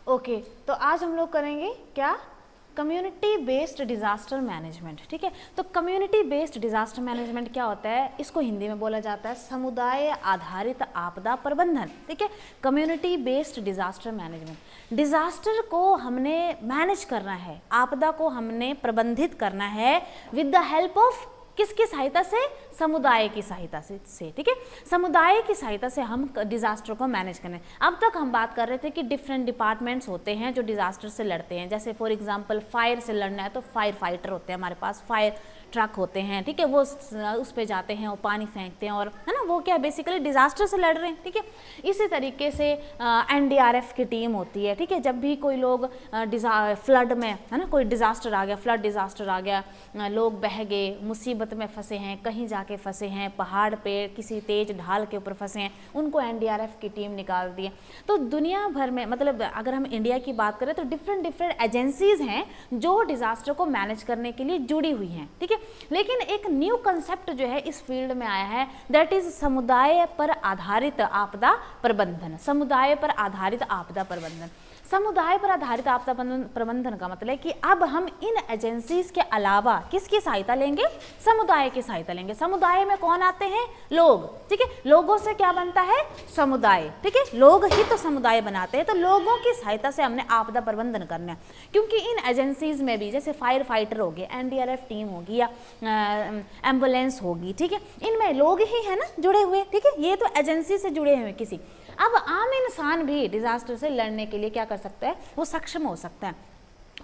Okay, तो आज हम लोग करेंगे क्या, कम्युनिटी बेस्ड डिज़ास्टर मैनेजमेंट। ठीक है, तो कम्युनिटी बेस्ड डिज़ास्टर मैनेजमेंट क्या होता है, इसको हिंदी में बोला जाता है समुदाय आधारित आपदा प्रबंधन। ठीक है, community based disaster management. Disaster को हमने मैनेज करना है, आपदा को हमने प्रबंधित करना है विद द हेल्प ऑफ किसकी सहायता से, समुदाय की सहायता से। ठीक है, समुदाय की सहायता से हम डिज़ास्टर को मैनेज करें। अब तक हम बात कर रहे थे कि डिफरेंट डिपार्टमेंट्स होते हैं जो डिज़ास्टर से लड़ते हैं। जैसे फॉर एग्जांपल फायर से लड़ना है तो फायर फाइटर होते हैं हमारे पास, फायर ट्रक होते हैं। ठीक है, वो उस पे जाते हैं और पानी फेंकते हैं, और है ना, वो क्या बेसिकली डिज़ास्टर से लड़ रहे हैं। ठीक है, इसी तरीके से NDRF की टीम होती है। ठीक है, जब भी कोई लोग फ्लड में, है ना, कोई डिज़ास्टर आ गया, फ्लड डिज़ास्टर आ गया, लोग बह गए, मुसीबत में फंसे हैं, कहीं जाके फंसे हैं, पहाड़ पे किसी तेज ढाल के ऊपर फंसे हैं, उनको NDRF की टीम निकालती है। तो दुनिया भर में, मतलब अगर हम इंडिया की बात करें तो डिफरेंट एजेंसीज हैं जो डिज़ास्टर को मैनेज करने के लिए जुड़ी हुई हैं। ठीक है, लेकिन एक न्यू कंसेप्ट जो है इस फील्ड में आया है, दैट इज समुदाय पर आधारित आपदा प्रबंधन। समुदाय पर आधारित आपदा प्रबंधन, समुदाय पर आधारित आपदा प्रबंधन का मतलब है कि अब हम इन एजेंसीज के अलावा किसकी सहायता लेंगे, समुदाय की सहायता लेंगे। समुदाय में कौन आते हैं, लोग। ठीक है, लोगों से क्या बनता है, समुदाय। ठीक है, लोग ही तो समुदाय बनाते हैं, तो लोगों की सहायता से हमने आपदा प्रबंधन करना है। क्योंकि इन एजेंसीज में भी जैसे फायर फाइटर हो गए, NDRF टीम होगी या एम्बुलेंस होगी, ठीक है, इनमें लोग ही है ना जुड़े हुए। ठीक है, ये तो एजेंसी से जुड़े हुए किसी। अब आम इंसान भी डिज़ास्टर से लड़ने के लिए क्या कर सकता है, वो सक्षम हो सकता है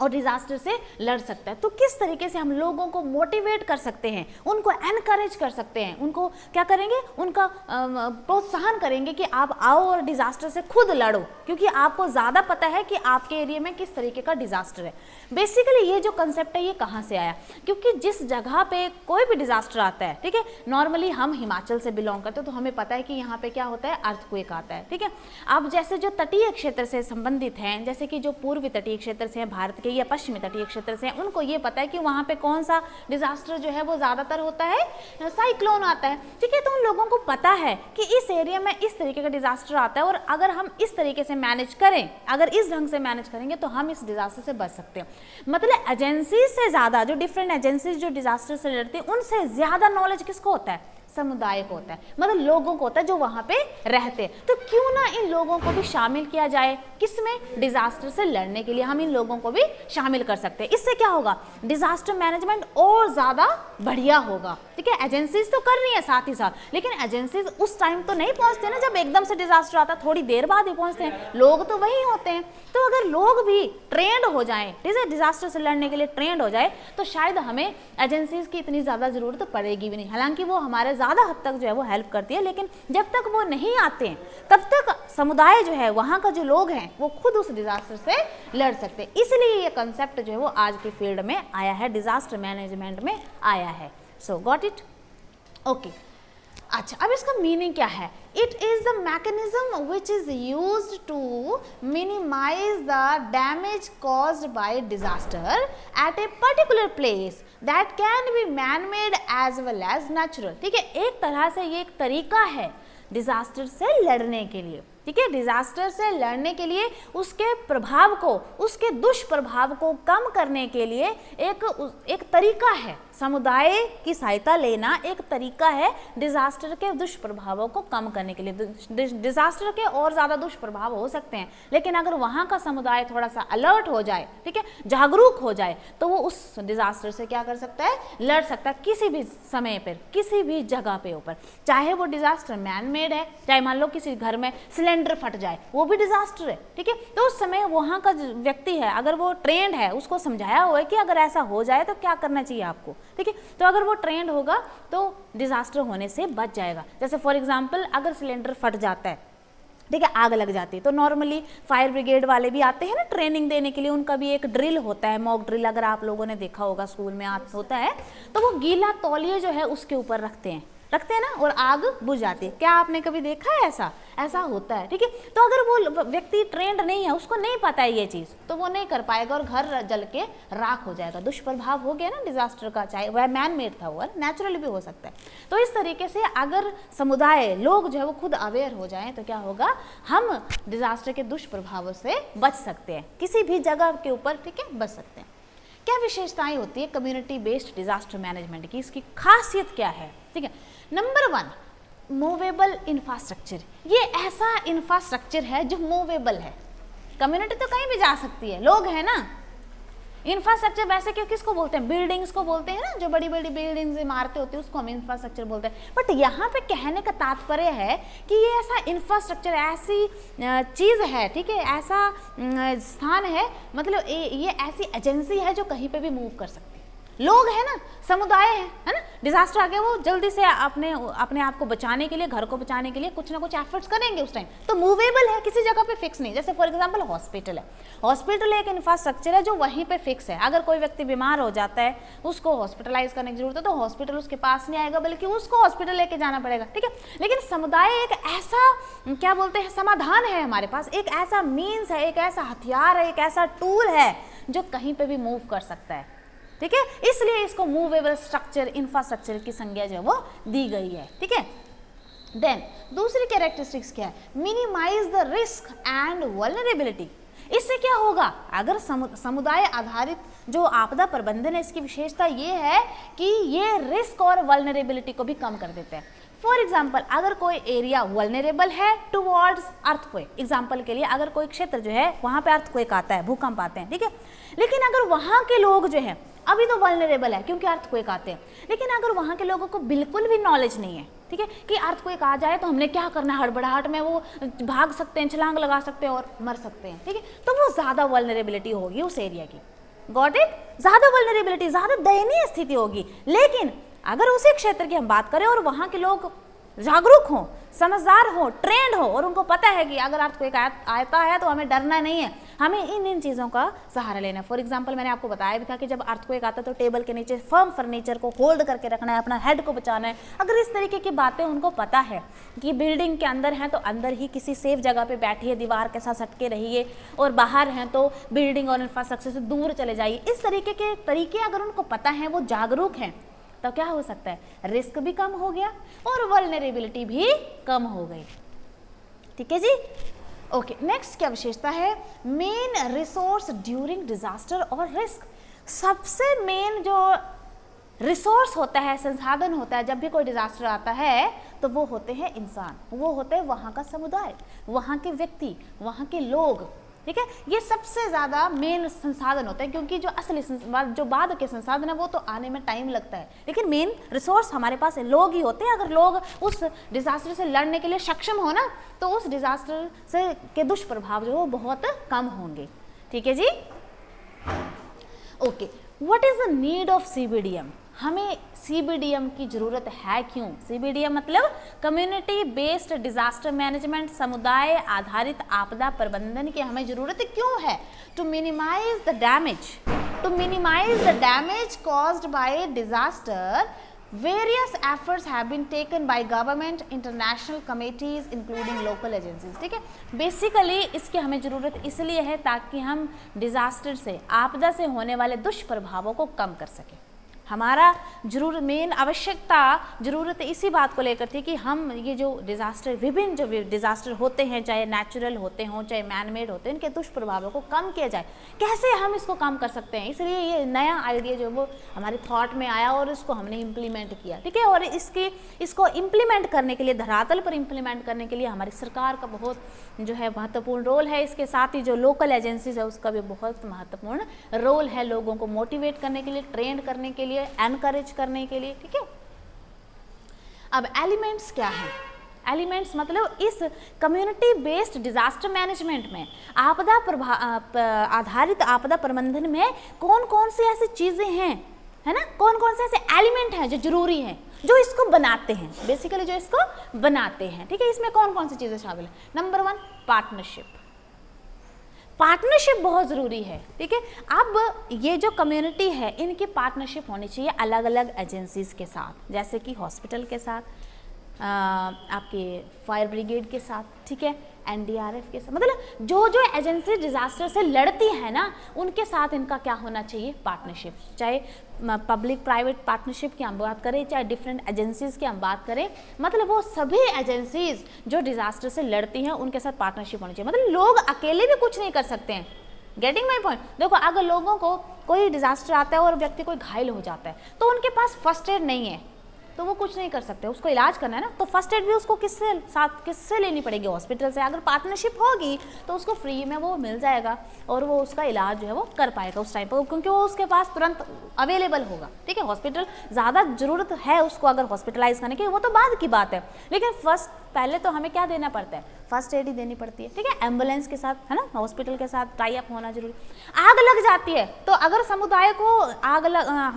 और डिज़ास्टर से लड़ सकता है। तो किस तरीके से हम लोगों को मोटिवेट कर सकते हैं, उनको एनकरेज कर सकते हैं, उनको क्या करेंगे, उनका प्रोत्साहन करेंगे कि आप आओ और डिज़ास्टर से खुद लड़ो, क्योंकि आपको ज़्यादा पता है कि आपके एरिया में किस तरीके का डिज़ास्टर है। बेसिकली ये जो कंसेप्ट है ये कहाँ से आया, क्योंकि जिस जगह पे कोई भी डिज़ास्टर आता है, ठीक है, नॉर्मली हम हिमाचल से बिलोंग करते हैं तो हमें पता है कि यहाँ पे क्या होता है, अर्थक्वेक आता है। ठीक है, अब जैसे जो तटीय क्षेत्र से संबंधित हैं, जैसे कि जो पूर्वी तटीय क्षेत्र से हैं भारत के या पश्चिमी तटीय क्षेत्र से, उनको ये पता है कि वहाँ पे कौन सा डिजास्टर जो है वो ज़्यादातर होता है, साइक्लोन आता है। ठीक है, तो उन लोगों को पता है कि इस एरिया में इस तरीके का डिजास्टर आता है और अगर हम इस तरीके से मैनेज करें, अगर इस ढंग से मैनेज करेंगे तो हम इस डिजास्टर से बच सकते हैं। मतलब एजेंसी से ज़्यादा, जो डिफरेंट एजेंसीज जो डिजास्टर से लड़ती है, उनसे ज़्यादा नॉलेज किसको होता है, समुदाय को होता है, मतलब लोगों को होता है जो वहां पे रहते हैं। तो क्यों ना इन लोगों को भी शामिल किया जाए, किसमें, डिजास्टर से लड़ने के लिए हम इन लोगों को भी शामिल कर सकते हैं। इससे क्या होगा, डिजास्टर मैनेजमेंट और ज्यादा बढ़िया होगा। ठीक है, एजेंसीज तो कर रही है साथ ही साथ, लेकिन एजेंसीज उस टाइम तो नहीं पहुंचते ना जब एकदम से डिजास्टर आता, थोड़ी देर बाद ही पहुंचते हैं, लोग तो वही होते हैं। तो अगर लोग भी ट्रेंड हो जाएं, ठीक है, डिजास्टर से लड़ने के लिए ट्रेंड हो जाए, तो शायद हमें एजेंसीज की इतनी ज्यादा जरूरत तो पड़ेगी भी नहीं। हालांकि वो हमारे ज़्यादा हद तक जो है वो हेल्प करती है, लेकिन जब तक वो नहीं आते हैं तब तक समुदाय जो है, वहाँ का जो लोग हैं, वो खुद उस डिजास्टर से लड़ सकते हैं। इसलिए ये कंसेप्ट जो है वो आज के फील्ड में आया है, डिजास्टर मैनेजमेंट में आया है। So got it, okay. अच्छा, अब इसका मीनिंग क्या है, it is the mechanism which is used to minimise the damage caused by disaster at a particular place that can be man made as well as natural. ठीक है, एक तरह से ये एक तरीका है डिजास्टर से लड़ने के लिए। ठीक है, डिजास्टर से लड़ने के लिए उसके प्रभाव को, उसके दुष्प्रभाव को कम करने के लिए एक तरीका है, समुदाय की सहायता लेना एक तरीका है डिजास्टर के दुष्प्रभावों को कम करने के लिए। डिजास्टर के और ज्यादा दुष्प्रभाव हो सकते हैं, लेकिन अगर वहां का समुदाय थोड़ा सा अलर्ट हो जाए, ठीक है, जागरूक हो जाए, तो वो उस डिजास्टर से क्या कर सकता है, लड़ सकता है, किसी भी समय पर, किसी भी जगह पे ऊपर। चाहे वो डिजास्टर मैन मेड है, चाहे मान लो किसी घर में सिलेंडर फट जाए, वो भी डिजास्टर है। ठीक है, तो उस समय वहां का व्यक्ति है, अगर वो ट्रेंड है, उसको समझाया हुआ है कि अगर ऐसा हो जाए तो क्या करना चाहिए आपको। ठीक है, तो अगर वो ट्रेंड होगा तो डिजास्टर होने से बच जाएगा। जैसे फॉर एग्जांपल अगर सिलेंडर फट जाता है, ठीक है, आग लग जाती है, तो नॉर्मली फायर ब्रिगेड वाले भी आते हैं ना ट्रेनिंग देने के लिए, उनका भी एक ड्रिल होता है, मॉक ड्रिल, अगर आप लोगों ने देखा होगा स्कूल में होता है, तो वो गीला तौलिया जो है उसके ऊपर रखते हैं, रखते हैं ना, और आग बुझ जाती है। क्या आपने कभी देखा है ऐसा? ऐसा होता है, ठीक है। तो अगर वो व्यक्ति ट्रेंड नहीं है, उसको नहीं पता है ये चीज़, तो वो नहीं कर पाएगा और घर जल के राख हो जाएगा। दुष्प्रभाव हो गया ना डिजास्टर का, चाहे वह मैन मेड था, वो नेचुरली भी हो सकता है। तो इस तरीके से अगर समुदाय, लोग जो है वो खुद अवेयर हो जाएं तो क्या होगा, हम डिजास्टर के दुष्प्रभावों से बच सकते हैं, किसी भी जगह के ऊपर, ठीक है, बच सकते हैं। क्या विशेषताएं होती है कम्युनिटी बेस्ड डिजास्टर मैनेजमेंट की, इसकी खासियत क्या है, ठीक है। Number 1, movable infrastructure. ये ऐसा इंफ्रास्ट्रक्चर है जो मूवेबल है। कम्युनिटी तो कहीं भी जा सकती है, लोग हैं ना। इंफ्रास्ट्रक्चर वैसे क्यों किसको बोलते हैं? बिल्डिंग्स को बोलते हैं ना, जो बड़ी बड़ी बिल्डिंग्स इमारतें होती है उसको हम इंफ्रास्ट्रक्चर बोलते हैं। बट यहाँ पे कहने का तात्पर्य है कि ये ऐसा इंफ्रास्ट्रक्चर, ऐसी चीज़ है, ठीक है, ऐसा स्थान है, मतलब ये ऐसी एजेंसी है जो कहीं पे भी मूव कर सकती है। लोग हैं ना, समुदाय है ना, डिजास्टर आ गया, वो जल्दी से अपने आप को बचाने के लिए, घर को बचाने के लिए कुछ ना कुछ एफर्ट्स करेंगे उस टाइम। तो मूवेबल है, किसी जगह पे फिक्स नहीं। जैसे फॉर एग्जांपल हॉस्पिटल है, हॉस्पिटल एक इंफ्रास्ट्रक्चर है जो वहीं पे फिक्स है। अगर कोई व्यक्ति बीमार हो जाता है, उसको हॉस्पिटलाइज करने की जरूरत है, तो हॉस्पिटल उसके पास नहीं आएगा, बल्कि उसको हॉस्पिटल लेके जाना पड़ेगा, ठीक है। लेकिन समुदाय एक ऐसा, क्या बोलते हैं, समाधान है हमारे पास, एक ऐसा मीन्स है, एक ऐसा हथियार है, एक ऐसा टूल है जो कहीं पे भी मूव कर सकता है, ठीक है। इसलिए इसको मूवेबल स्ट्रक्चर, इंफ्रास्ट्रक्चर की संज्ञा जो है वो दी गई है, ठीक है। देन दूसरी कैरेक्टरिस्टिक्स क्या है? Minimise the risk and vulnerability. इससे क्या होगा, अगर समुदाय आधारित जो आपदा प्रबंधन है, इसकी विशेषता ये है कि ये रिस्क और वल्नरेबिलिटी को भी कम कर देते हैं। फॉर एग्जाम्पल, अगर कोई एरिया वल्नरेबल है टुवर्ड्स अर्थक्वेक, एग्जाम्पल के लिए अगर कोई क्षेत्र जो है वहाँ पे अर्थक्वेक आता है, भूकंप आते हैं, ठीक है, लेकिन अगर वहाँ के लोग जो है अभी तो वल्नरेबल है क्योंकि अर्थक्वेक आते हैं, लेकिन अगर वहाँ के लोगों को बिल्कुल भी नॉलेज नहीं है, ठीक है, कि अर्थक्वेक आ जाए तो हमने क्या करना है, हड़बड़ाहट में वो भाग सकते हैं, छलांग लगा सकते हैं और मर सकते हैं, ठीक है, तो वो ज़्यादा वल्नरेबिलिटी होगी उस एरिया की। Got it? ज़्यादा वल्नरेबिलिटी, ज़्यादा दयनीय स्थिति होगी। लेकिन अगर उसी क्षेत्र की हम बात करें और वहाँ के लोग जागरूक हों, समझदार हों, ट्रेंड हो, और उनको पता है कि अगर अर्थक्वेक आता है तो हमें डरना नहीं है, हमें इन चीज़ों का सहारा लेना है। फॉर एग्जांपल, मैंने आपको बताया भी था कि जब अर्थक्वेक आता है तो टेबल के नीचे फर्म फर्नीचर को होल्ड करके रखना है, अपना हेड को बचाना है। अगर इस तरीके की बातें उनको पता है कि बिल्डिंग के अंदर हैं तो अंदर ही किसी सेफ जगह पे बैठिए, दीवार के साथ सटके रहिए, और बाहर हैं तो बिल्डिंग और इंफ्रास्ट्रक्चर से दूर चले जाइए, इस तरीके के तरीके अगर उनको पता है, वो जागरूक हैं, तो क्या हो सकता है, रिस्क भी कम हो गया और वल्नरेबिलिटी भी कम हो गई, ठीक है जी। ओके, नेक्स्ट क्या विशेषता है? मेन रिसोर्स ड्यूरिंग डिजास्टर और रिस्क। सबसे मेन जो रिसोर्स होता है, संसाधन होता है जब भी कोई डिजास्टर आता है, तो वो होते हैं इंसान, वो होते हैं वहाँ का समुदाय, वहाँ के व्यक्ति, वहाँ के लोग, ठीक है। ये सबसे ज़्यादा मेन संसाधन होते हैं, क्योंकि जो असली जो बाद के संसाधन है वो तो आने में टाइम लगता है, लेकिन मेन रिसोर्स हमारे पास है, लोग ही होते हैं। अगर लोग उस डिजास्टर से लड़ने के लिए सक्षम हो ना, तो उस डिजास्टर से के दुष्प्रभाव जो है बहुत कम होंगे, ठीक है जी। Okay, what is the need of CBDM? हमें CBDM की जरूरत है क्यों? CBDM मतलब कम्युनिटी बेस्ड डिजास्टर मैनेजमेंट, समुदाय आधारित आपदा प्रबंधन की हमें जरूरत क्यों है? To minimise the damage caused by disaster, various efforts have been taken by government, international committees including local agencies, ठीक है। बेसिकली इसकी हमें ज़रूरत इसलिए है ताकि हम डिज़ास्टर से, आपदा से होने वाले दुष्प्रभावों को कम कर सकें। हमारा मेन आवश्यकता, ज़रूरत इसी बात को लेकर थी कि हम ये जो डिज़ास्टर, विभिन्न जो डिज़ास्टर होते हैं, चाहे नेचुरल होते हों चाहे मैन मेड होते हैं, इनके दुष्प्रभावों को कम किया जाए। कैसे हम इसको कम कर सकते हैं? इसलिए ये नया आइडिया जो वो हमारे थॉट में आया और इसको हमने इम्प्लीमेंट किया, ठीक है। और इसको इम्प्लीमेंट करने के लिए, धरातल पर इम्प्लीमेंट करने के लिए हमारी सरकार का बहुत जो है महत्वपूर्ण रोल है। इसके साथ ही जो लोकल एजेंसीज है उसका भी बहुत महत्वपूर्ण रोल है, लोगों को मोटिवेट करने के लिए, ट्रेन करने के लिए, एनकरेज करने के लिए, ठीक है। अब एलिमेंट्स क्या हैं? एलिमेंट्स मतलब इस कम्युनिटी बेस्ड डिजास्टर मैनेजमेंट में, आपदा आधारित आपदा प्रबंधन में कौन कौन सी ऐसी चीजें हैं, है ना, कौन कौन से ऐसे एलिमेंट हैं जो जरूरी हैं, जो इसको बनाते हैं, बेसिकली जो इसको बनाते हैं, ठीक है। इसमें कौन कौन सी चीजें शामिल है? Number 1, partnership. पार्टनरशिप बहुत ज़रूरी है, ठीक है। अब ये जो कम्युनिटी है इनकी पार्टनरशिप होनी चाहिए अलग अलग एजेंसीज़ के साथ, जैसे कि हॉस्पिटल के साथ, आपके फायर ब्रिगेड के साथ, ठीक है, एनडीआरएफ के साथ, मतलब जो जो एजेंसी डिज़ास्टर से लड़ती है ना उनके साथ इनका क्या होना चाहिए, पार्टनरशिप। चाहे पब्लिक प्राइवेट पार्टनरशिप की हम बात करें, चाहे डिफरेंट एजेंसीज़ की हम बात करें, मतलब वो सभी एजेंसीज़ जो डिज़ास्टर से लड़ती हैं उनके साथ पार्टनरशिप होनी चाहिए। मतलब लोग अकेले भी कुछ नहीं कर सकते हैं। Getting my point. देखो, अगर लोगों को कोई डिज़ास्टर आता है और व्यक्ति कोई घायल हो जाता है तो उनके पास फर्स्ट एड नहीं है तो वो कुछ नहीं कर सकते, उसको इलाज करना है ना, तो फर्स्ट एड भी उसको किससे लेनी पड़ेगी, हॉस्पिटल से। अगर पार्टनरशिप होगी तो उसको फ्री में वो मिल जाएगा और वो उसका इलाज जो है वो कर पाएगा उस टाइम पर, क्योंकि वो उसके पास तुरंत अवेलेबल होगा, ठीक है। हॉस्पिटल ज़्यादा ज़रूरत है उसको अगर हॉस्पिटलाइज करने की, वो तो बाद की बात है, लेकिन पहले तो हमें क्या देना पड़ता है, फर्स्ट एड ही देनी पड़ती है, ठीक है। एम्बुलेंस के साथ, है ना, हॉस्पिटल के साथ टाई अप होना जरूरी। आग लग जाती है तो अगर समुदाय को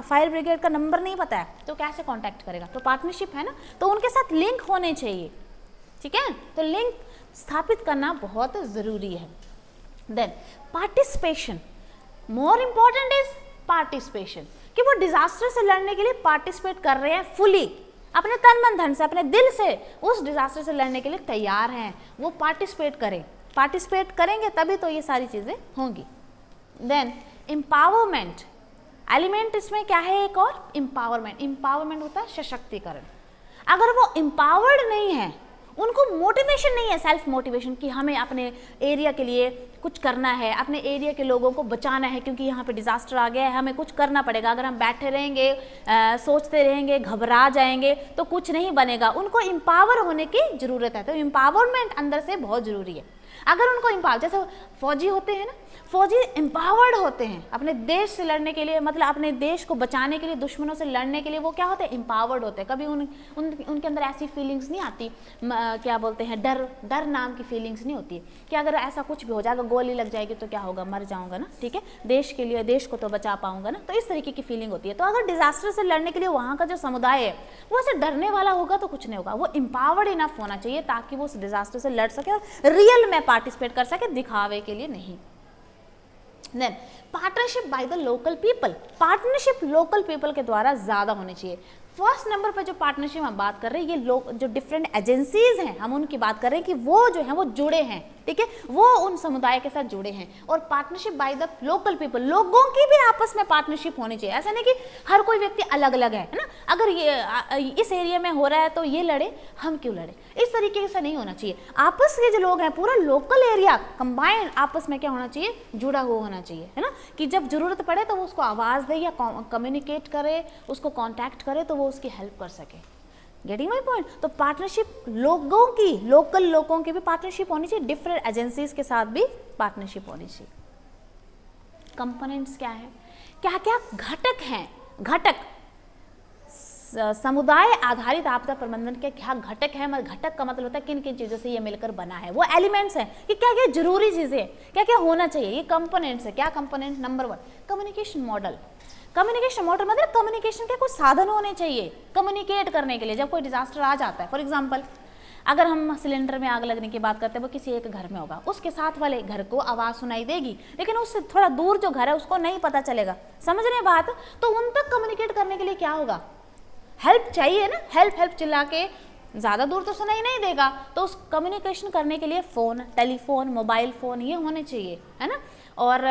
फायर ब्रिगेड का नंबर नहीं पता है तो कैसे कांटेक्ट करेगा, तो पार्टनरशिप है ना, तो उनके साथ लिंक होने चाहिए, ठीक है। तो लिंक स्थापित करना बहुत ज़रूरी है। Then participation, more important is participation, कि वो डिजास्टर से लड़ने के लिए पार्टिसिपेट कर रहे हैं फुली, अपने तन मन धन से, अपने दिल से उस डिजास्टर से लड़ने के लिए तैयार हैं, वो पार्टिसिपेट करें। पार्टिसिपेट करेंगे तभी तो ये सारी चीज़ें होंगी। देन एम्पावरमेंट एलिमेंट इसमें क्या है, एक और एम्पावरमेंट होता है सशक्तिकरण। अगर वो एम्पावर्ड नहीं है, उनको मोटिवेशन नहीं है, सेल्फ मोटिवेशन, कि हमें अपने एरिया के लिए कुछ करना है, अपने एरिया के लोगों को बचाना है, क्योंकि यहाँ पे डिजास्टर आ गया है, हमें कुछ करना पड़ेगा। अगर हम बैठे रहेंगे, सोचते रहेंगे, घबरा जाएंगे तो कुछ नहीं बनेगा। उनको एम्पावर होने की ज़रूरत है, तो एम्पावरमेंट अंदर से बहुत ज़रूरी है। अगर उनको एम्पावर, जैसे फौजी होते हैं ना, फौजी एम्पावर्ड होते हैं अपने देश से लड़ने के लिए, मतलब अपने देश को बचाने के लिए, दुश्मनों से लड़ने के लिए वो क्या होते हैं, एम्पावर्ड होते हैं। कभी उनके अंदर ऐसी फीलिंग्स नहीं आती, क्या बोलते हैं, डर नाम की फीलिंग्स नहीं होती कि अगर ऐसा कुछ भी हो जाएगा, गोली लग जाएगी तो क्या होगा, मर जाऊंगा ना, ठीक है, देश के लिए, देश को तो बचा पाऊंगा ना, तो इस तरीके की फीलिंग होती है। तो अगर डिजास्टर से लड़ने के लिए वहाँ का जो समुदाय है वो ऐसे डरने वाला होगा तो कुछ नहीं होगा, वो एम्पावर्ड इनफ होना चाहिए ताकि वो उस डिजास्टर से लड़ सके और रियल में पार्टिसिपेट कर सके, दिखावे के लिए नहीं। Then partnership by the local people, partnership local people के द्वारा ज़्यादा होनी चाहिए। फर्स्ट नंबर पर जो पार्टनरशिप हम बात कर रहे हैं, ये लोग जो डिफरेंट एजेंसीज हैं हम उनकी बात कर रहे हैं कि वो जो है वो जुड़े हैं, ठीक है, वो उन समुदाय के साथ जुड़े हैं। और partnership by the local people, लोगों की भी आपस में पार्टनरशिप होनी चाहिए। ऐसा नहीं कि हर कोई व्यक्ति अलग अलग है ना, अगर ये इस एरिया में हो रहा है तो ये लड़े, हम क्यों लड़े, इस तरीके से नहीं होना चाहिए। आपस के जो लोग हैं, पूरा लोकल एरिया कंबाइंड आपस में क्या होना चाहिए, जुड़ा हुआ होना चाहिए, है ना, कि जब जरूरत पड़े तो वो उसको आवाज़ दे या कम्युनिकेट करे, उसको कॉन्टैक्ट करे तो वो उसकी हेल्प कर सके। Getting my point. तो पार्टनरशिप लोगों की, लोकल लोगों की भी पार्टनरशिप होनी चाहिए, डिफरेंट एजेंसीज के साथ भी पार्टनरशिप होनी चाहिए। कंपोनेंट्स क्या है, क्या क्या घटक हैं, घटक समुदाय आधारित आपदा प्रबंधन के क्या घटक है, घटक का मतलब होता है किन किन चीज़ों से ये मिलकर बना है, वो एलिमेंट्स हैं कि क्या क्या जरूरी चीज़ें, क्या क्या होना चाहिए, ये कंपोनेंट्स है। क्या component, number 1 communication model. Communication model मतलब कम्युनिकेशन के कुछ साधन होने चाहिए कम्युनिकेट करने के लिए जब कोई डिजास्टर आ जाता है। फॉर एग्जांपल, अगर हम सिलेंडर में आग लगने की बात करते हैं, वो किसी एक घर में होगा, उसके साथ वाले घर को आवाज़ सुनाई देगी, लेकिन उससे थोड़ा दूर जो घर है उसको नहीं पता चलेगा, समझ रहे हैं बात। तो उन तक कम्युनिकेट करने के लिए क्या होगा, हेल्प चाहिए ना, हेल्प चिल्ला के ज़्यादा दूर तो सुनाई नहीं देगा, तो उस कम्युनिकेशन करने के लिए फ़ोन, टेलीफोन, मोबाइल फ़ोन ये होने चाहिए, है ना। और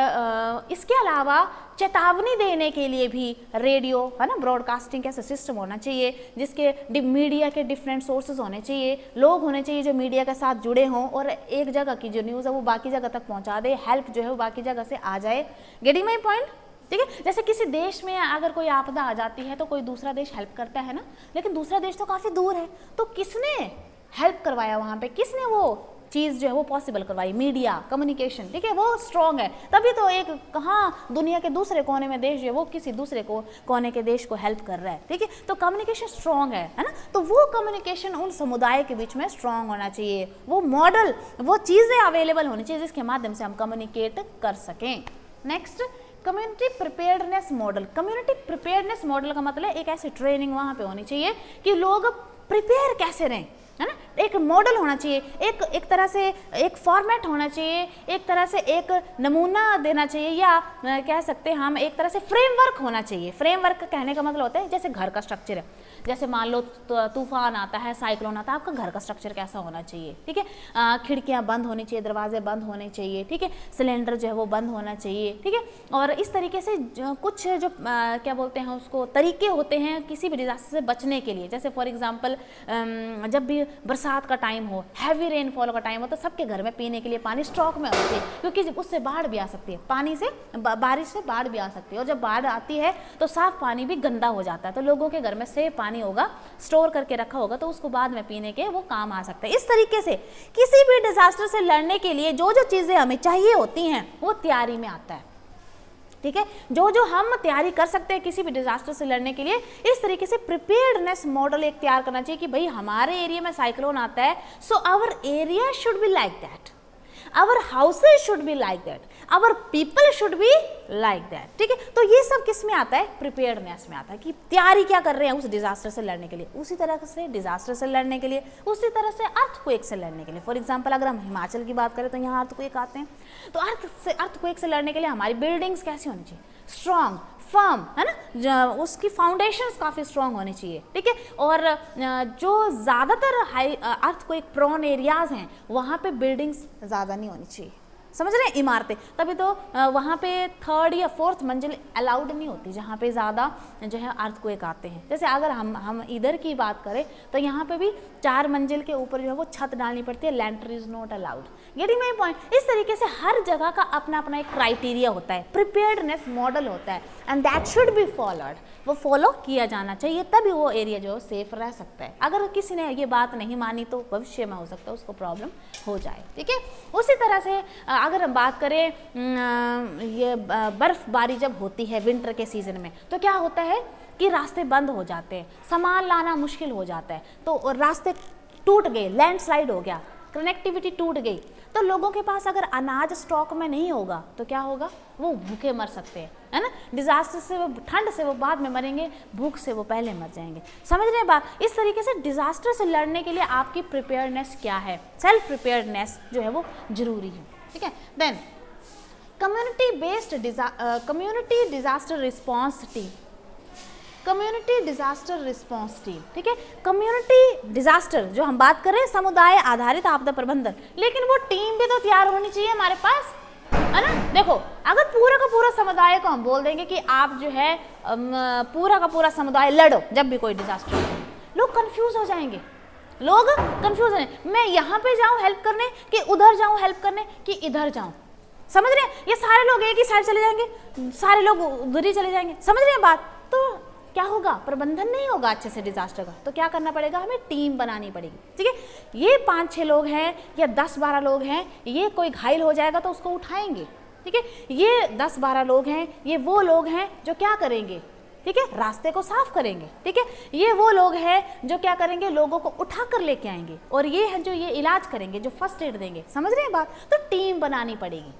इसके अलावा चेतावनी देने के लिए भी रेडियो, है ना, ब्रॉडकास्टिंग का सिस्टम होना चाहिए, जिसके मीडिया के डिफरेंट सोर्सेज होने चाहिए, लोग होने चाहिए जो मीडिया के साथ जुड़े हों और एक जगह की जो न्यूज़ है वो बाकी जगह तक पहुंचा दे, हेल्प जो है वो बाकी जगह से आ जाए। गेटिंग माय पॉइंट, ठीक है। जैसे किसी देश में अगर कोई आपदा आ जाती है तो कोई दूसरा देश हेल्प करता है ना, लेकिन दूसरा देश तो काफ़ी दूर है, तो किसने हेल्प करवाया वहाँ पे, किसने वो चीज़ जो है वो पॉसिबल करवाई, मीडिया, कम्युनिकेशन, ठीक है, वो स्ट्रॉन्ग है, तभी तो एक कहाँ दुनिया के दूसरे कोने में देश जो है वो किसी दूसरे कोने के देश को हेल्प कर रहा है, ठीक है। तो कम्युनिकेशन स्ट्रॉन्ग है ना, तो वो कम्युनिकेशन उन समुदाय के बीच में स्ट्रॉन्ग होना चाहिए, वो मॉडल, वो चीज़ें अवेलेबल होनी चाहिए जिसके माध्यम से हम कम्युनिकेट कर सकें। Next, community preparedness model. Community preparedness model का मतलब एक ऐसी ट्रेनिंग वहाँ पे होनी चाहिए कि लोग प्रिपेयर कैसे रहें, है ना, एक मॉडल होना चाहिए, एक तरह से एक फॉर्मेट होना चाहिए, एक तरह से एक नमूना देना चाहिए, या कह सकते हैं हम एक तरह से फ्रेमवर्क होना चाहिए। फ्रेमवर्क कहने का मतलब होता है जैसे घर का स्ट्रक्चर है, जैसे मान लो तूफान आता है, साइक्लोन आता है, आपका घर का स्ट्रक्चर कैसा होना चाहिए, ठीक है, खिड़कियाँ बंद होनी चाहिए, दरवाजे बंद होने चाहिए, ठीक है, सिलेंडर जो है वो बंद होना चाहिए, ठीक है। और इस तरीके से कुछ जो क्या बोलते हैं उसको तरीके होते हैं किसी भी डिजास्टर से बचने के लिए। जैसे फॉर एग्जांपल जब भी बरसात का टाइम हो, हैवी रेनफॉल का टाइम हो, तो सबके घर में पीने के लिए पानी स्टॉक में होती है, क्योंकि उससे बाढ़ भी आ सकती है, पानी से बारिश से बाढ़ भी आ सकती है, और जब बाढ़ आती है तो साफ पानी भी गंदा हो जाता है, तो लोगों के घर में सेफ पानी होगा, स्टोर करके रखा होगा, तो उसको बाद में पीने के वो काम आ सकता है। इस तरीके से किसी भी डिजास्टर से लड़ने के लिए जो जो चीजें हमें चाहिए होती हैं वो तैयारी में आता है, ठीक है। जो जो हम तैयारी कर सकते हैं किसी भी डिजास्टर से लड़ने के लिए, इस तरीके से प्रिपेयर्डनेस मॉडल एक तैयार करना चाहिए कि भाई हमारे एरिया में साइक्लोन आता है, so our area should be like that, our houses should be like that, our people should be like that, ठीक है। तो ये सब किस में आता है, प्रिपेयर्डनेस में आता है, कि तैयारी क्या कर रहे हैं उस डिजास्टर से लड़ने के लिए। उसी तरह से डिजास्टर से लड़ने के लिए, उसी तरह से अर्थक्वेक से लड़ने के लिए, फॉर एग्जांपल अगर हम हिमाचल की बात करें तो यहाँ अर्थक्वेक आते हैं, तो अर्थक्वेक से लड़ने के लिए हमारी बिल्डिंग्स कैसी होनी चाहिए, स्ट्रॉन्ग, फर्म, है ना, उसकी फाउंडेशंस काफ़ी स्ट्रॉन्ग होनी चाहिए, ठीक है। और जो ज़्यादातर हाई अर्थक्वेक प्रोन एरियाज हैं वहाँ पे बिल्डिंग्स ज़्यादा नहीं होनी चाहिए, समझ रहे हैं, इमारतें, तभी तो वहाँ पे 3rd या 4th मंजिल अलाउड नहीं होती जहाँ पे ज़्यादा जो है अर्थक्वेक आते हैं। जैसे अगर हम इधर की बात करें तो यहाँ पे भी 4 मंजिल के ऊपर जो है वो छत डालनी पड़ती है, lintel is not allowed, getting my point. इस तरीके से हर जगह का अपना अपना एक क्राइटेरिया होता है, प्रिपेयर्डनेस मॉडल होता है, and that should be followed, वो फॉलो किया जाना चाहिए, तभी वो एरिया जो सेफ रह सकता है। अगर किसी ने ये बात नहीं मानी तो भविष्य में हो सकता है उसको प्रॉब्लम हो जाए, ठीक है। उसी तरह से अगर हम बात करें ये बर्फबारी जब होती है विंटर के सीजन में, तो क्या होता है कि रास्ते बंद हो जाते हैं, सामान लाना मुश्किल हो जाता है, तो रास्ते टूट गए, लैंडस्लाइड हो गया, कनेक्टिविटी टूट गई, तो लोगों के पास अगर अनाज स्टॉक में नहीं होगा तो क्या होगा, वो भूखे मर सकते हैं, है ना। डिजास्टर से वो, ठंड से वो बाद में मरेंगे, भूख से वो पहले मर जाएंगे, समझ रहे हैं बात। इस तरीके से डिजास्टर से लड़ने के लिए आपकी प्रिपेयर्डनेस क्या है, सेल्फ प्रिपेयर्डनेस जो है वो जरूरी है, ठीक है। Then community disaster response team, community disaster response team, ठीक है। कम्युनिटी डिजास्टर जो हम बात कर रहे हैं, समुदाय आधारित आपदा प्रबंधन, लेकिन वो टीम भी तो तैयार होनी चाहिए हमारे पास, है ना। देखो अगर पूरा का पूरा समुदाय को हम बोल देंगे कि आप जो है पूरा का पूरा समुदाय लड़ो जब भी कोई डिजास्टर हो, लोग कंफ्यूज हो जाएंगे, लोग कंफ्यूज हो जाएंगे, मैं यहाँ पे जाऊँ हेल्प करने कि उधर जाऊँ हेल्प करने कि इधर जाऊँ, समझ रहे हैं। ये सारे लोग एक ही साइड चले जाएंगे, सारे लोग उधर ही चले जाएंगे, समझ रहे हैं बात। तो क्या होगा, प्रबंधन नहीं होगा अच्छे से डिजास्टर का, तो क्या करना पड़ेगा, हमें टीम बनानी पड़ेगी, ठीक है। ये 5-6 लोग हैं या 10-12 लोग हैं, ये कोई घायल हो जाएगा तो उसको उठाएंगे, ठीक है। ये 10-12 लोग हैं, ये वो लोग हैं जो क्या करेंगे, ठीक है, रास्ते को साफ करेंगे, ठीक है। ये वो लोग हैं जो क्या करेंगे, लोगों को उठा कर लेके आएंगे, और ये हैं जो ये इलाज करेंगे, जो फर्स्ट एड देंगे, समझ रहे हैं बात। तो टीम बनानी पड़ेगी,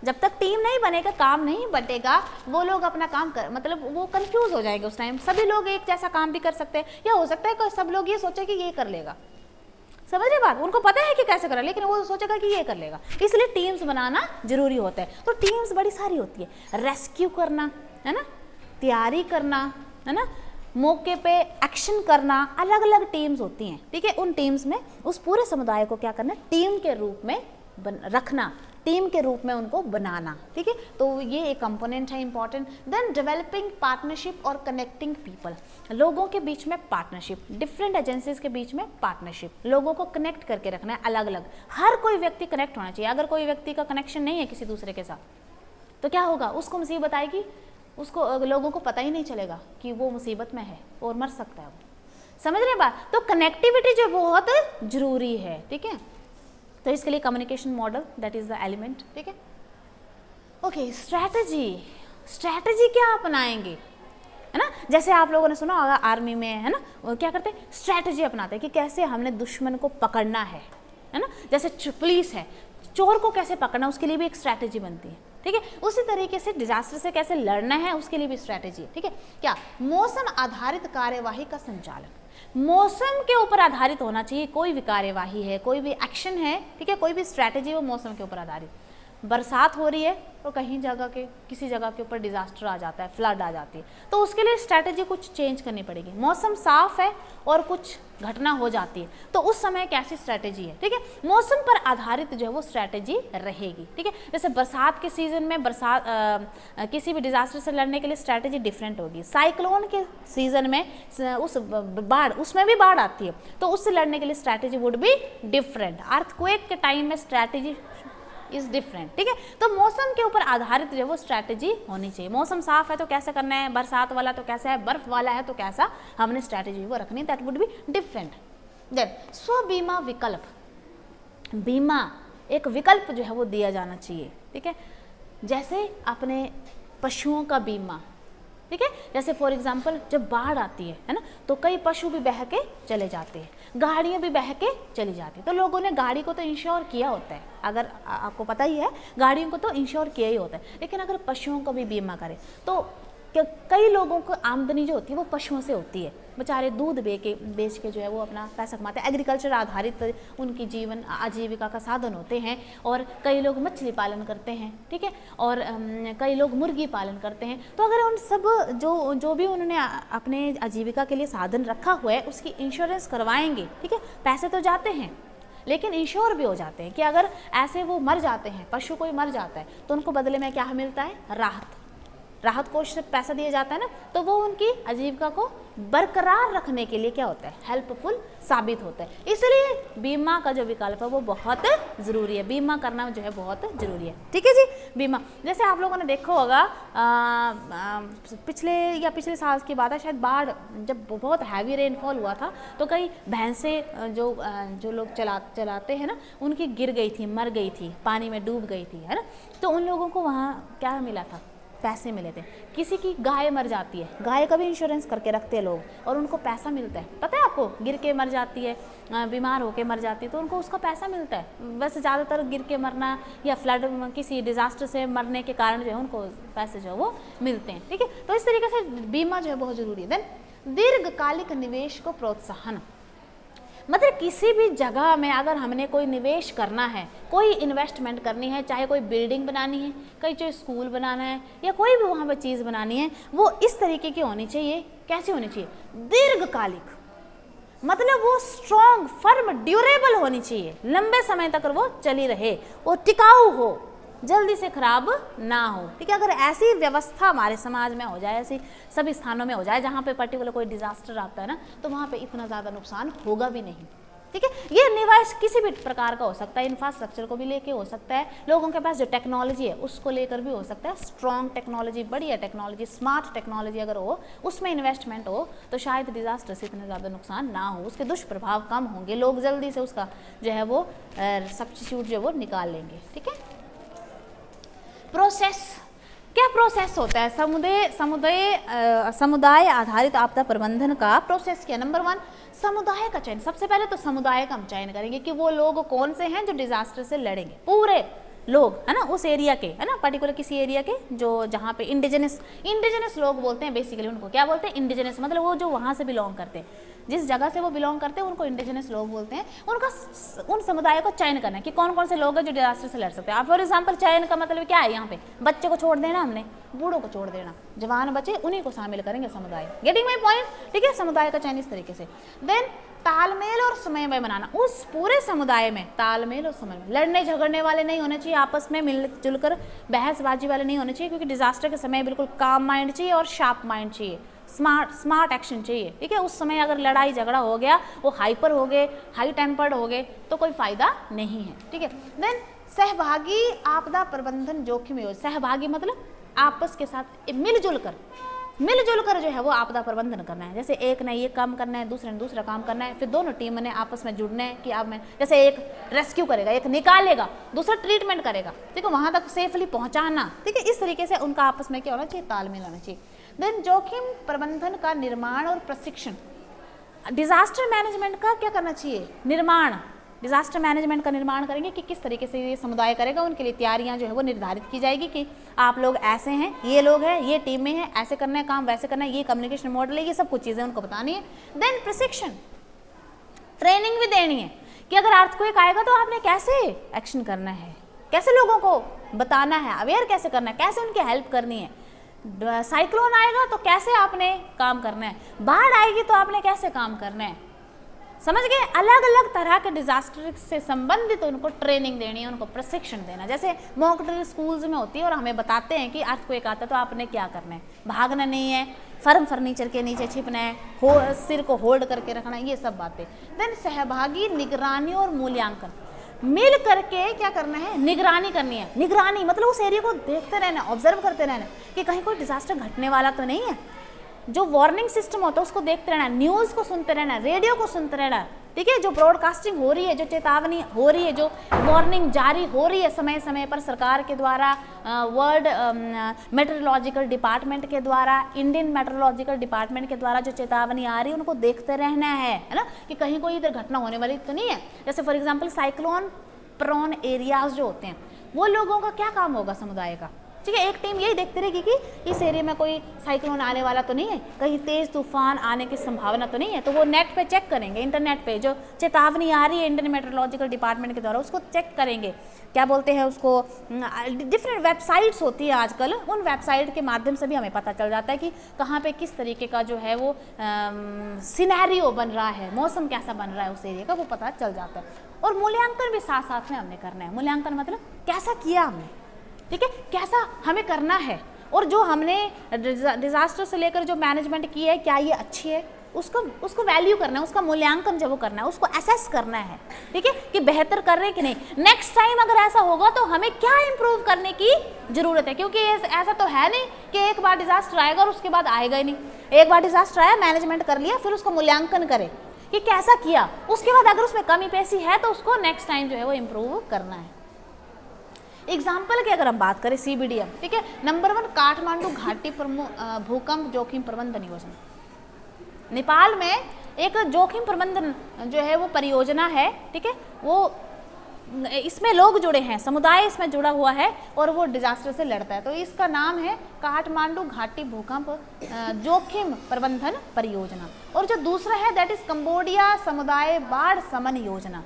जब तक टीम नहीं बनेगा, काम नहीं बटेगा, वो लोग अपना काम कर, मतलब वो कंफ्यूज हो जाएंगे उस टाइम। सभी लोग एक जैसा काम भी कर सकते हैं, या हो सकता है कि सब लोग ये सोचे कि ये कर लेगा, समझ रहे बात, उनको पता है कि कैसे करना, लेकिन वो सोचेगा कि ये कर लेगा, इसलिए टीम्स बनाना जरूरी होता है। तो टीम्स बड़ी सारी होती है, रेस्क्यू करना, है ना, तैयारी करना, है ना, मौके पे एक्शन करना, अलग अलग टीम्स होती हैं, ठीक है। उन टीम्स में उस पूरे समुदाय को क्या करना, टीम के रूप में रखना, टीम के रूप में उनको बनाना, ठीक है। तो ये एक कंपोनेंट है इंपॉर्टेंट। देन डेवलपिंग पार्टनरशिप और कनेक्टिंग पीपल, लोगों के बीच में पार्टनरशिप, डिफरेंट एजेंसीज के बीच में पार्टनरशिप, लोगों को कनेक्ट करके रखना है अलग अलग, हर कोई व्यक्ति कनेक्ट होना चाहिए। अगर कोई व्यक्ति का कनेक्शन नहीं है किसी दूसरे के साथ तो क्या होगा, उसको मुसीबत आएगी, उसको लोगों को पता ही नहीं चलेगा कि वो मुसीबत में है और मर सकता है वो, समझ रहे बात। तो कनेक्टिविटी जो बहुत जरूरी है, ठीक है। तो इसके लिए communication model that is the element, ठीक है। ओके, स्ट्रैटेजी क्या अपनाएंगे, है ना। जैसे आप लोगों ने सुना होगा आर्मी में, है ना, वो क्या करते हैं, स्ट्रैटेजी अपनाते हैं कि कैसे हमने दुश्मन को पकड़ना है ना। जैसे पुलिस है, चोर को कैसे पकड़ना, उसके लिए भी एक स्ट्रैटेजी बनती है, ठीक है। उसी तरीके से डिजास्टर से कैसे लड़ना है उसके लिए भी स्ट्रैटेजी है, ठीक है। क्या, मौसम आधारित कार्यवाही का संचालन, मौसम के ऊपर आधारित होना चाहिए। कोई भी कार्यवाही है, कोई भी एक्शन है, ठीक है, कोई भी स्ट्रैटेजी, वो मौसम के ऊपर आधारित। बरसात हो रही है तो कहीं जगह के किसी जगह के ऊपर डिजास्टर आ जाता है, फ्लड आ जाती है, तो उसके लिए स्ट्रैटेजी कुछ चेंज करनी पड़ेगी। मौसम साफ है और कुछ घटना हो जाती है तो उस समय कैसी स्ट्रैटेजी है, ठीक है, मौसम पर आधारित जो है वो स्ट्रैटेजी रहेगी, ठीक है। जैसे बरसात के सीजन में किसी भी डिजास्टर से लड़ने के लिए स्ट्रैटेजी डिफरेंट होगी। साइक्लोन के सीजन में उस बाढ़, उसमें भी बाढ़ आती है तो उससे लड़ने के लिए strategy would be different. Earthquake के टाइम में स्ट्रैटेजी इज डिफरेंट, ठीक है। तो मौसम के ऊपर आधारित जो है वो स्ट्रैटेजी होनी चाहिए। मौसम साफ है तो कैसे करना है, बरसात वाला तो कैसा है, बर्फ वाला है तो कैसा हमने स्ट्रैटेजी वो रखनी, that would be different. Then स्व बीमा विकल्प, बीमा एक विकल्प जो है वो दिया जाना चाहिए, ठीक है। जैसे अपने पशुओं का बीमा, ठीक है, जैसे फॉर एग्जाम्पल जब बाढ़ आती है ना, तो कई पशु भी बह के चले जाते हैं, गाड़ियाँ भी बह के चली जाती है, तो लोगों ने गाड़ी को तो इंश्योर किया होता है, अगर आपको पता ही है गाड़ियों को तो इंश्योर किया ही होता है, लेकिन अगर पशुओं का भी बीमा करें तो कई लोगों को आमदनी जो होती है वो पशुओं से होती है, बेचारे दूध बेच के जो है वो अपना पैसा कमाते हैं, एग्रीकल्चर आधारित उनकी जीवन आजीविका का साधन होते हैं। और कई लोग मछली पालन करते हैं, ठीक है, और कई लोग मुर्गी पालन करते हैं। तो अगर उन सब जो भी उन्होंने अपने आजीविका के लिए साधन रखा हुआ है उसकी इंश्योरेंस करवाएंगे, ठीक है, पैसे तो जाते हैं लेकिन इंश्योर भी हो जाते हैं कि अगर ऐसे वो मर जाते हैं, पशु कोई मर जाता है तो उनको बदले में क्या मिलता है, राहत कोष से पैसा दिया जाता है ना, तो वो उनकी आजीविका को बरकरार रखने के लिए क्या होता है, हेल्पफुल साबित होता है। इसलिए बीमा का जो विकल्प है वो बहुत ज़रूरी है, बीमा करना जो है बहुत ज़रूरी है, ठीक है जी। बीमा जैसे आप लोगों ने देखा होगा पिछले साल की बात है, शायद बाढ़ जब बहुत हैवी रेनफॉल हुआ था तो कई भैंसें जो लोग चलाते हैं ना उनकी गिर गई थी, मर गई थी, पानी में डूब गई थी, है ना, तो उन लोगों को वहाँ क्या मिला था, पैसे मिले थे। किसी की गाय मर जाती है, गाय का भी इंश्योरेंस करके रखते हैं लोग और उनको पैसा मिलता है, पता है आपको, गिर के मर जाती है, बीमार होके मर जाती है तो उनको उसका पैसा मिलता है। वैसे ज़्यादातर गिर के मरना या फ्लड किसी डिजास्टर से मरने के कारण जो है उनको पैसे जो है वो मिलते हैं, ठीक है। तो इस तरीके से बीमा जो है बहुत ज़रूरी है। देन दीर्घकालिक निवेश को प्रोत्साहन, मतलब किसी भी जगह में अगर हमने कोई निवेश करना है, कोई इन्वेस्टमेंट करनी है, चाहे कोई बिल्डिंग बनानी है, कहीं चाहे स्कूल बनाना है या कोई भी वहाँ पर चीज़ बनानी है, वो इस तरीके की होनी चाहिए। कैसी होनी चाहिए, दीर्घकालिक, मतलब वो स्ट्रॉन्ग, फर्म, ड्यूरेबल होनी चाहिए, लंबे समय तक वो चली रहे, वो टिकाऊ हो, जल्दी से खराब ना हो, ठीक है। अगर ऐसी व्यवस्था हमारे समाज में हो जाए, ऐसी सभी स्थानों में हो जाए जहाँ पे पर्टिकुलर कोई डिजास्टर आता है ना, तो वहाँ पे इतना ज़्यादा नुकसान होगा भी नहीं, ठीक है। ये निवेश किसी भी प्रकार का हो सकता है, इंफ्रास्ट्रक्चर को भी लेके हो सकता है, लोगों के पास जो टेक्नोलॉजी है उसको लेकर भी हो सकता है, स्ट्रॉन्ग टेक्नोलॉजी, बढ़िया टेक्नोलॉजी, स्मार्ट टेक्नोलॉजी अगर हो, उसमें इन्वेस्टमेंट हो तो शायद डिजास्टर से इतना ज़्यादा नुकसान ना हो, उसके दुष्प्रभाव कम होंगे, लोग जल्दी से उसका जो है वो सब्स्टिट्यूट जो है वो निकाल लेंगे, ठीक है। प्रोसेस, क्या प्रोसेस होता है समुदाय आधारित आपदा प्रबंधन का प्रोसेस क्या। नंबर 1, समुदाय का चयन। सबसे पहले तो समुदाय का हम चयन करेंगे कि वो लोग कौन से हैं जो डिजास्टर से लड़ेंगे, पूरे लोग, है ना, उस एरिया के, है ना, पर्टिकुलर किसी एरिया के जो जहाँ पे इंडिजिनस लोग बोलते हैं, बेसिकली उनको क्या बोलते हैं, इंडिजिनस, मतलब वो जो वहाँ से बिलोंग करते हैं, जिस जगह से वो बिलोंग करते हैं उनको इंडिजिनस लोग बोलते हैं। उन समुदाय को चयन करना है कि कौन कौन से लोग हैं जो डिजास्टर से लड़ सकते हैं। आप फॉर एग्जाम्पल चयन का मतलब क्या है, यहाँ पे बच्चे को छोड़ देना, हमने बूढ़ों को छोड़ देना, जवान बच्चे उन्हीं को शामिल करेंगे समुदाय। गेटिंग माई पॉइंट, ठीक है। समुदाय का चयन इस तरीके से। देन तालमेल और समन्वय बनाना, उस पूरे समुदाय में तालमेल और समन्वय, लड़ने झगड़ने वाले नहीं होने चाहिए, आपस में मिलजुल कर बहसबाजी वाले नहीं होने चाहिए, क्योंकि डिजास्टर के समय बिल्कुल काम माइंड चाहिए और शार्प माइंड चाहिए, स्मार्ट एक्शन चाहिए, ठीक है। उस समय अगर लड़ाई झगड़ा हो गया, वो हाइपर हो गए, हाई टेम्पर्ड हो गए, तो कोई फायदा नहीं है, ठीक है। देन सहभागी आपदा प्रबंधन जोखिम योजना, सहभागी मतलब आपस के साथ मिलजुल कर जो है वो आपदा प्रबंधन करना है। जैसे एक ने ये काम करना है, दूसरे ने दूसरा काम करना है, फिर दोनों टीम ने आपस में जुड़ना है कि अब मैं, जैसे एक रेस्क्यू करेगा, एक निकालेगा, दूसरा ट्रीटमेंट करेगा, ठीक है, वहाँ तक सेफली पहुँचाना, ठीक है। इस तरीके से उनका आपस में क्या होना चाहिए, तालमेल होना चाहिए। देन जोखिम प्रबंधन का निर्माण और प्रशिक्षण, डिजास्टर मैनेजमेंट का क्या करना चाहिए, निर्माण, डिजास्टर मैनेजमेंट का निर्माण करेंगे कि किस तरीके से ये समुदाय करेगा, उनके लिए तैयारियां जो है वो निर्धारित की जाएगी कि आप लोग ऐसे हैं, ये लोग हैं, ये टीम में हैं, ऐसे करना है काम, वैसे करना है, ये कम्युनिकेशन मॉडल है, ये सब कुछ चीज़ें उनको बतानी है। देन प्रशिक्षण, ट्रेनिंग भी देनी है कि अगर अर्थक्वेक आएगा तो आपने कैसे एक्शन करना है, कैसे लोगों को बताना है, अवेयर कैसे करना है, कैसे उनकी हेल्प करनी है, साइक्लोन आएगा तो कैसे आपने काम करना है, बाढ़ आएगी तो आपने कैसे काम करना है, समझ गए। अलग अलग तरह के डिजास्टर से संबंधित उनको ट्रेनिंग देनी है, उनको प्रशिक्षण देना। जैसे मॉक ड्रिल स्कूल्स में होती है और हमें बताते हैं कि अर्थक्वेक आता है तो आपने क्या करना है, भागना नहीं है, फर्नीचर के नीचे छिपना है, सिर को होल्ड करके रखना है, ये सब बातें। देन सहभागी निगरानी और मूल्यांकन, मिल करके क्या करना है, निगरानी करनी है। निगरानी मतलब उस एरिया को देखते रहना, ऑब्जर्व करते रहना कि कहीं कोई डिजास्टर घटने वाला तो नहीं है। जो वार्निंग सिस्टम होता है उसको देखते रहना, न्यूज़ को सुनते रहना, रेडियो को सुनते रहना, ठीक है। जो ब्रॉडकास्टिंग हो रही है, जो चेतावनी हो रही है, जो वार्निंग जारी हो रही है समय समय पर सरकार के द्वारा, वर्ल्ड मेट्रोलॉजिकल डिपार्टमेंट के द्वारा, इंडियन मेट्रोलॉजिकल डिपार्टमेंट के द्वारा जो चेतावनी आ रही है उनको देखते रहना है ना, कि कहीं कोई इधर घटना होने वाली तो नहीं है। जैसे for example cyclone prone areas जो होते हैं वो लोगों का क्या काम होगा, समुदाय का, ठीक है। एक टीम यही देखती रहेगी कि इस एरिया में कोई साइक्लोन आने वाला तो नहीं है, कहीं तेज तूफान आने की संभावना तो नहीं है, तो वो नेट पे चेक करेंगे, इंटरनेट पे जो चेतावनी आ रही है इंडियन मेट्रोलॉजिकल डिपार्टमेंट के द्वारा उसको चेक करेंगे। क्या बोलते हैं उसको, डिफरेंट वेबसाइट्स होती है आजकल, उन वेबसाइट के माध्यम से भी हमें पता चल जाता है कि कहाँ पे किस तरीके का जो है वो सिनेरियो बन रहा है, मौसम कैसा बन रहा है उस एरिया का, वो पता चल जाता है। और मूल्यांकन भी साथ साथ में हमने करना है। मूल्यांकन मतलब कैसा किया हमने, ठीक है, कैसा हमें करना है, और जो हमने डिजास्टर से लेकर जो मैनेजमेंट की है क्या ये अच्छी है, उसको वैल्यू करना है, उसका मूल्यांकन जब वो करना है, उसको असेस करना है, ठीक है, कि बेहतर कर रहे हैं कि नहीं। नेक्स्ट टाइम अगर ऐसा होगा तो हमें क्या इंप्रूव करने की जरूरत है, क्योंकि ऐसा तो है नहीं कि एक बार डिजास्टर आएगा और उसके बाद आएगा ही नहीं। एक बार डिजास्टर आया, मैनेजमेंट कर लिया, फिर उसको मूल्यांकन करे कि कैसा किया, उसके बाद अगर उसमें कमी पेशी है तो उसको नेक्स्ट टाइम जो है वो इम्प्रूव करना है। एग्जाम्पल की अगर हम बात करें CBDM, ठीक है, नंबर 1 काठमांडू घाटी भूकंप जोखिम प्रबंधन योजना। नेपाल में एक जोखिम प्रबंधन जो है वो परियोजना है, ठीक है, वो इसमें लोग जुड़े हैं, समुदाय इसमें जुड़ा हुआ है और वो डिजास्टर से लड़ता है। तो इसका नाम है काठमांडू घाटी भूकंप जोखिम प्रबंधन परियोजना। और जो दूसरा है दैट इज कंबोडिया समुदाय बाढ़ समन योजना,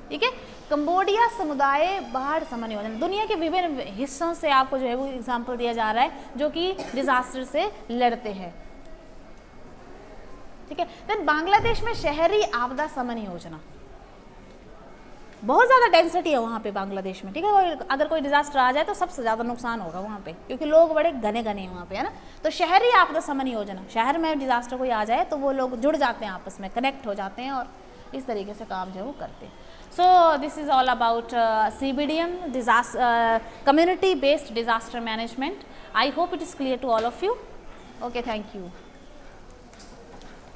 ठीक है, कंबोडिया समुदाय बाढ़ समन योजना। दुनिया के विभिन्न हिस्सों से आपको जो है वो एग्जाम्पल दिया जा रहा है जो कि डिजास्टर से लड़ते हैं, ठीक है। देन बांग्लादेश में शहरी आपदा समन योजना, बहुत ज़्यादा डेंसिटी है वहाँ पे बांग्लादेश में, ठीक है, और अगर कोई डिजास्टर आ जाए तो सबसे ज़्यादा नुकसान होगा वहाँ पे, क्योंकि लोग बड़े घने घने हैं वहाँ पे, है ना। तो शहरी आपदा समन योजना, शहर में डिजास्टर कोई आ जाए तो वो लोग जुड़ जाते हैं, आपस में कनेक्ट हो जाते हैं और इस तरीके से काम जो है वो करते हैं। So this is all about CBDM, community based disaster management. I hope it is clear to all of you. Okay, thank you.